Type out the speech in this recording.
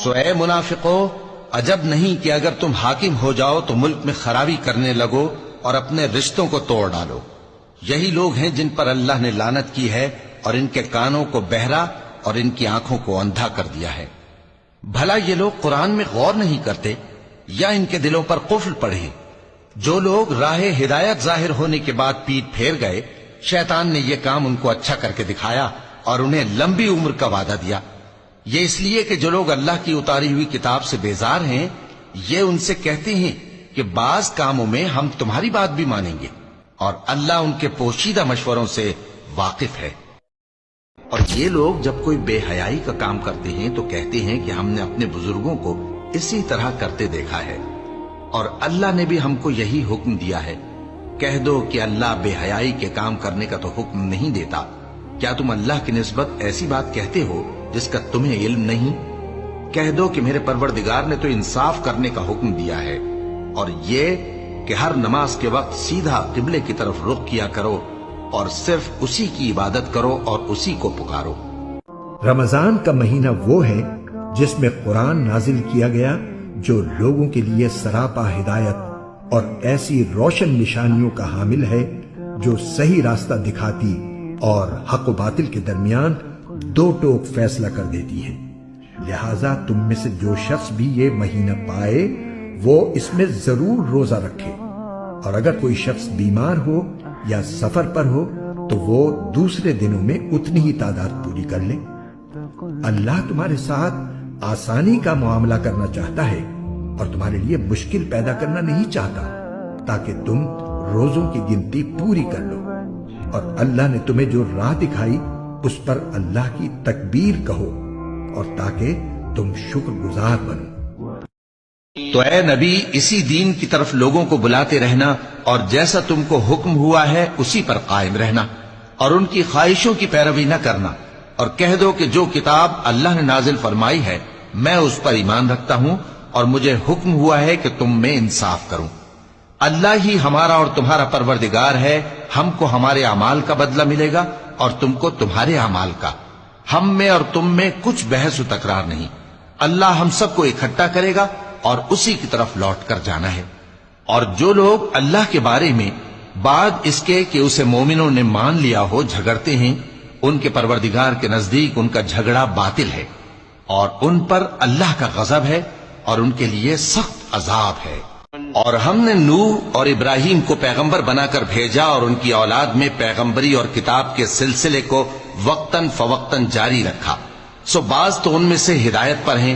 سو اے منافقو، عجب نہیں کہ اگر تم حاکم ہو جاؤ تو ملک میں خرابی کرنے لگو اور اپنے رشتوں کو توڑ ڈالو۔ یہی لوگ ہیں جن پر اللہ نے لعنت کی ہے اور ان کے کانوں کو بہرا اور ان کی آنکھوں کو اندھا کر دیا ہے۔ بھلا یہ لوگ قرآن میں غور نہیں کرتے یا ان کے دلوں پر قفل پڑے؟ جو لوگ راہ ہدایت ظاہر ہونے کے بعد پیٹ پھیر گئے، شیطان نے یہ کام ان کو اچھا کر کے دکھایا اور انہیں لمبی عمر کا وعدہ دیا۔ یہ اس لیے کہ جو لوگ اللہ کی اتاری ہوئی کتاب سے بیزار ہیں، یہ ان سے کہتے ہیں کہ بعض کاموں میں ہم تمہاری بات بھی مانیں گے، اور اللہ ان کے پوشیدہ مشوروں سے واقف ہے۔ اور یہ لوگ جب کوئی بے حیائی کا کام کرتے ہیں تو کہتے ہیں کہ ہم نے اپنے بزرگوں کو اسی طرح کرتے دیکھا ہے، اور اللہ نے بھی ہم کو یہی حکم دیا ہے۔ کہہ دو کہ اللہ بے حیائی کے کام کرنے کا تو حکم نہیں دیتا۔ کیا تم اللہ کی نسبت ایسی بات کہتے ہو جس کا تمہیں علم نہیں؟ کہہ دو کہ میرے پروردگار نے تو انصاف کرنے کا حکم دیا ہے، اور یہ کہ ہر نماز کے وقت سیدھا قبلے کی طرف رخ کیا کرو اور صرف اسی کی عبادت کرو اور اسی کو پکارو۔ رمضان کا مہینہ وہ ہے جس میں قرآن نازل کیا گیا، جو لوگوں کے لیے سراپا ہدایت اور ایسی روشن نشانیوں کا حامل ہے جو صحیح راستہ دکھاتی اور حق و باطل کے درمیان دو ٹوک فیصلہ کر دیتی ہے۔ لہذا تم میں سے جو شخص بھی یہ مہینہ پائے وہ اس میں ضرور روزہ رکھے، اور اگر کوئی شخص بیمار ہو یا سفر پر ہو تو وہ دوسرے دنوں میں اتنی ہی تعداد پوری کر لے۔ اللہ تمہارے ساتھ آسانی کا معاملہ کرنا چاہتا ہے اور تمہارے لیے مشکل پیدا کرنا نہیں چاہتا، تاکہ تم روزوں کی گنتی پوری کر لو، اور اللہ نے تمہیں جو راہ دکھائی اس پر اللہ کی تکبیر کہو، اور تاکہ تم شکر گزار بنو۔ تو اے نبی، اسی دین کی طرف لوگوں کو بلاتے رہنا، اور جیسا تم کو حکم ہوا ہے اسی پر قائم رہنا، اور ان کی خواہشوں کی پیروی نہ کرنا، اور کہہ دو کہ جو کتاب اللہ نے نازل فرمائی ہے میں اس پر ایمان رکھتا ہوں، اور مجھے حکم ہوا ہے کہ تم میں انصاف کروں۔ اللہ ہی ہمارا اور تمہارا پروردگار ہے، ہم کو ہمارے اعمال کا بدلہ ملے گا اور تم کو تمہارے اعمال کا۔ ہم میں اور تم میں کچھ بحث و تکرار نہیں، اللہ ہم سب کو اکٹھا کرے گا اور اسی کی طرف لوٹ کر جانا ہے۔ اور جو لوگ اللہ کے بارے میں بعد اس کے کہ اسے مومنوں نے مان لیا ہو جھگڑتے ہیں، ان کے پروردگار کے نزدیک ان کا جھگڑا باطل ہے، اور ان پر اللہ کا غضب ہے اور ان کے لیے سخت عذاب ہے۔ اور ہم نے نوح اور ابراہیم کو پیغمبر بنا کر بھیجا، اور ان کی اولاد میں پیغمبری اور کتاب کے سلسلے کو وقتاً فوقتاً جاری رکھا۔ سو بعض تو ان میں سے ہدایت پر ہیں